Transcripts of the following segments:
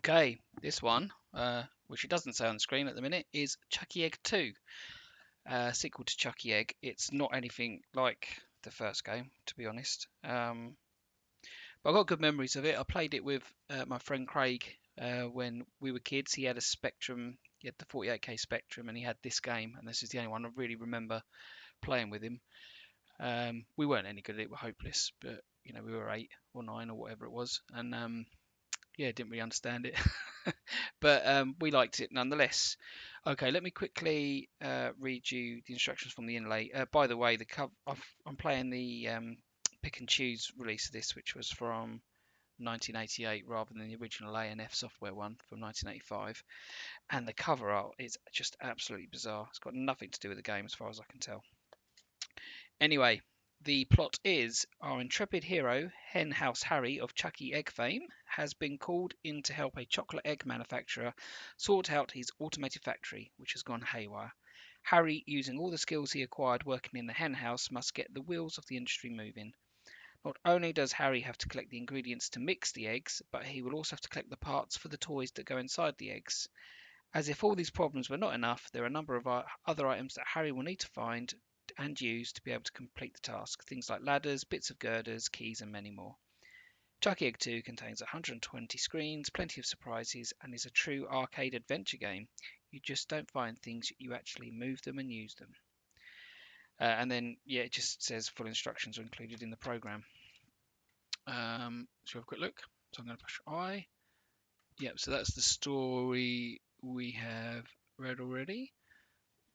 Okay, this one, which it doesn't say on the screen at the minute, is Chuckie Egg II, sequel to Chuckie Egg. It's not anything like the first game, to be honest. But I've got good memories of it. I played it with my friend Craig when we were kids. He had a Spectrum, he had the 48K Spectrum, and he had this game, and this is the only one I really remember playing with him. We weren't any good at it, we're hopeless, but we were 8 or 9 or whatever it was, and yeah, didn't really understand it, but we liked it nonetheless. Okay, let me quickly read you the instructions from the inlay. By the way, I'm playing the pick and choose release of this, which was from 1988 rather than the original A&F Software one from 1985. And the cover art is just absolutely bizarre. It's got nothing to do with the game as far as I can tell. Anyway, the plot is our intrepid hero, Henhouse Harry of Chuckie Egg fame, has been called in to help a chocolate egg manufacturer sort out his automated factory, which has gone haywire. Harry, using all the skills he acquired working in the hen house, must get the wheels of the industry moving. Not only does Harry have to collect the ingredients to mix the eggs, but he will also have to collect the parts for the toys that go inside the eggs. As if all these problems were not enough, there are a number of other items that Harry will need to find and use to be able to complete the task. Things like ladders, bits of girders, keys, and many more. Chuckie Egg 2 contains 120 screens, plenty of surprises, and is a true arcade adventure game. You just don't find things, you actually move them and use them. And then, yeah, it just says full instructions are included in the program. So have a quick look. So I'm going to push I. Yep, so that's the story we have read already.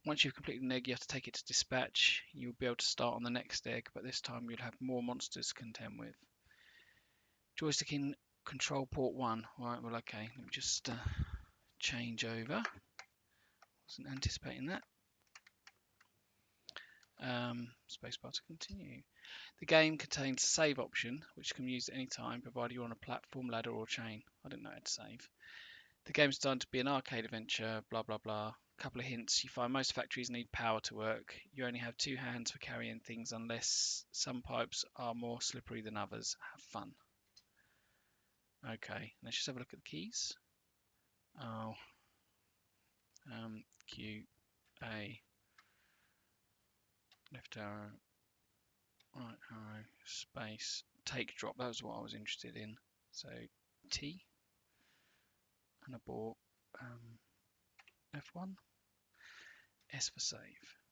Once you've completed an egg, you have to take it to dispatch. You'll be able to start on the next egg, but this time you'll have more monsters to contend with. Joystick in control port 1. Right, well, okay, let me just change over. Wasn't anticipating that. Spacebar to continue. The game contains a save option, which can be used at any time, provided you're on a platform, ladder, or chain. I didn't know how to save. The game's designed to be an arcade adventure, blah blah blah. Couple of hints. You find most factories need power to work. You only have 2 hands for carrying things unless some pipes are more slippery than others. Have fun. Okay, let's just have a look at the keys. Oh, Q, A, left arrow, right arrow, space, take drop. That was what I was interested in. So T, and abort, F1, S for save.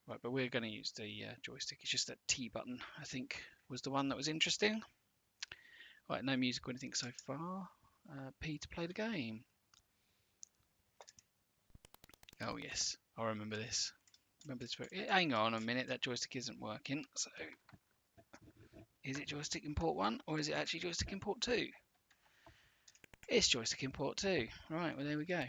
Right, but we're going to use the joystick. It's just that T button, I think, was the one that was interesting. Right, no music or anything so far. P to play the game. Oh yes, I remember this. Hang on a minute, that joystick isn't working. So, is it joystick in port 1 or is it actually joystick in port 2? It's joystick in port 2. Right, well there we go.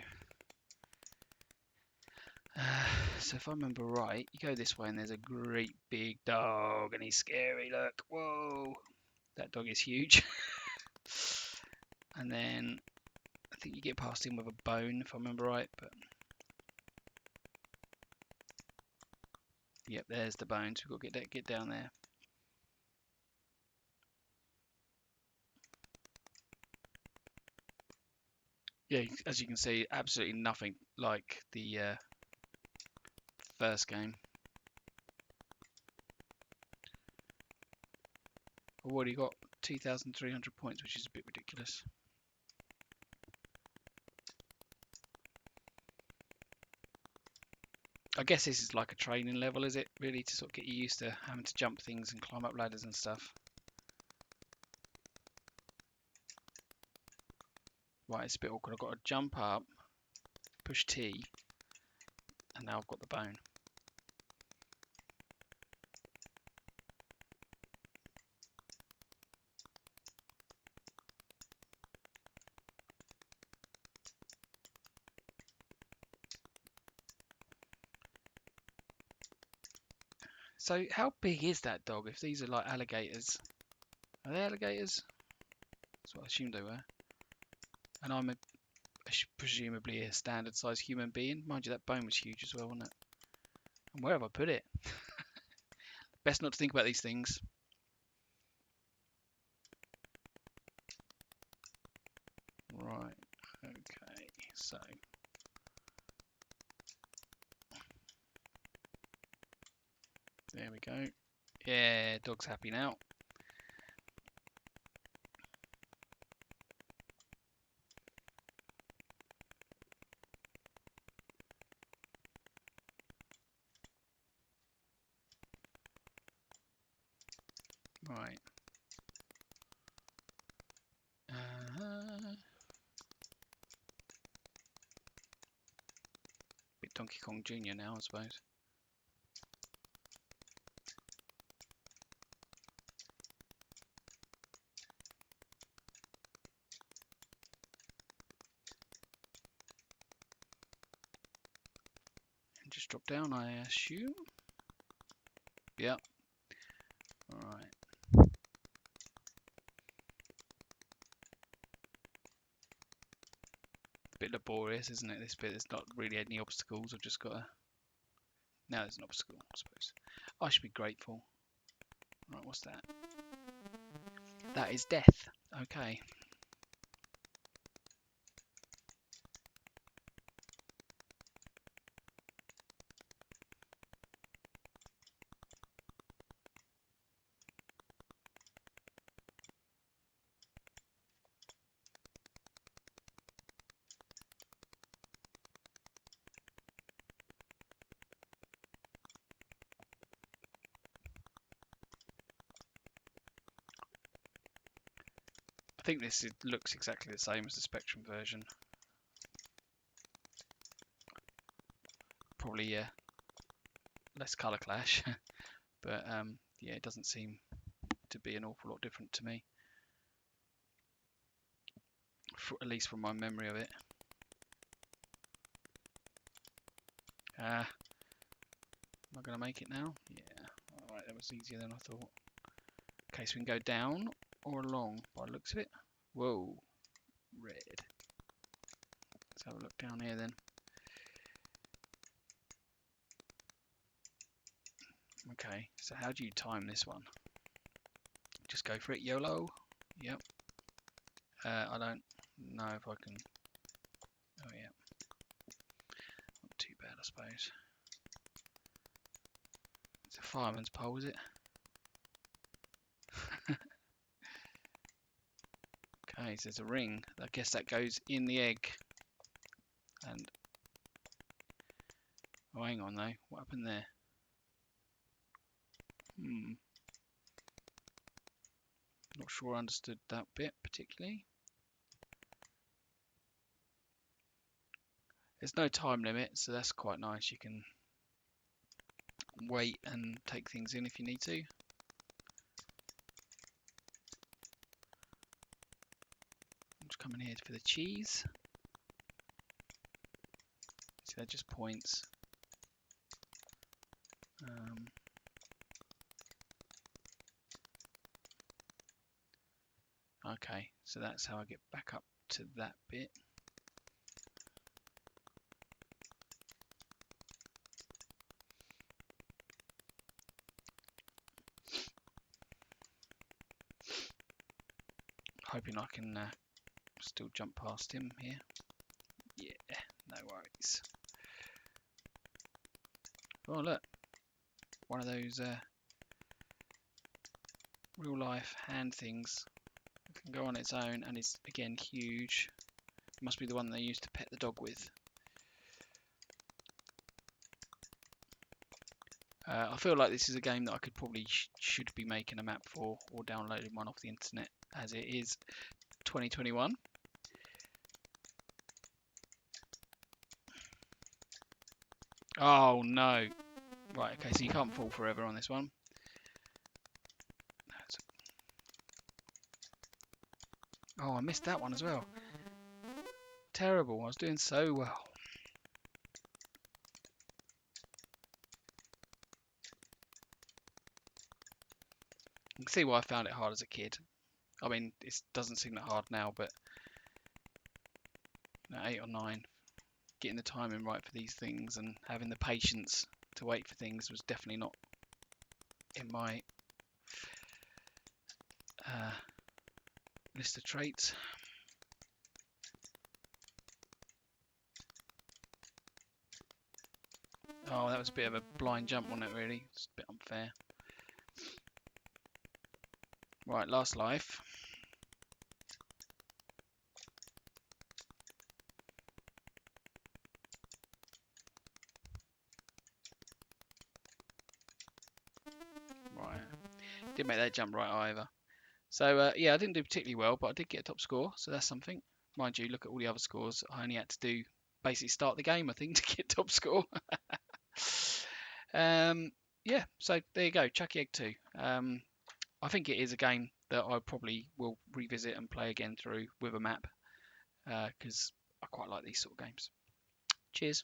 So if I remember right, you go this way and there's a great big dog and he's scary. Look, whoa, that dog is huge. And then I think you get past him with a bone, if I remember right. But yep, there's the bones. We've got to get down there. Yeah, as you can see, absolutely nothing like the first game. I've already got 2,300 points, which is a bit ridiculous. I guess this is like a training level, is it? Really, to sort of get you used to having to jump things and climb up ladders and stuff. Right, it's a bit awkward. I've got to jump up, push T, and now I've got the bone. So how big is that dog? If these are like alligators, are they alligators? That's what I assumed they were. And I'm presumably a standard sized human being. Mind you, that bone was huge as well, wasn't it? And where have I put it? Best not to think about these things. Right, Okay, so there we go. Yeah, dog's happy now. Right. Bit Donkey Kong Jr. now, I suppose. And just drop down, I assume. Yep. Alright. A bit laborious, isn't it? This bit, there's not really any obstacles. I've just got to. Now there's an obstacle, I suppose. I should be grateful. Right, what's that? That is death. Okay. I think this looks exactly the same as the Spectrum version. Probably less colour clash, but yeah, it doesn't seem to be an awful lot different to me, at least from my memory of it. Am I going to make it now? Yeah. Alright, that was easier than I thought. Okay, so we can go down or along by the looks of it. Whoa, red. Let's have a look down here then. Okay, so how do you time this one? Just go for it, YOLO. Yep. I don't know if I can. Oh yeah. Not too bad, I suppose. It's a fireman's pole, is it? Okay, so there's a ring. I guess that goes in the egg. And oh, hang on though. What happened there? Not sure I understood that bit particularly. There's no time limit, so that's quite nice. You can wait and take things in if you need to. I'm just coming here for the cheese. So they're just points. Okay, so that's how I get back up to that bit. Hoping I can still jump past him here. Yeah, no worries. Oh look, one of those real life hand things. It can go on its own and it's again huge. Must be the one they used to pet the dog with. I feel like this is a game that I could probably should be making a map for or downloading one off the internet, as it is 2021. Oh no. Right, okay, so you can't fall forever on this one. Oh, I missed that one as well. Terrible, I was doing so well. You can see why I found it hard as a kid. I mean, it doesn't seem that hard now, but 8 or 9, getting the timing right for these things and having the patience to wait for things was definitely not in my list of traits. Oh, that was a bit of a blind jump, wasn't it, really? It's a bit unfair. Right, last life. Right, didn't make that jump right either. So yeah, I didn't do particularly well, but I did get a top score, so that's something. Mind you, look at all the other scores. I only had to do basically start the game, I think, to get top score. Yeah, so there you go, Chuckie Egg 2. I think it is a game that I probably will revisit and play again through with a map because I quite like these sort of games. Cheers.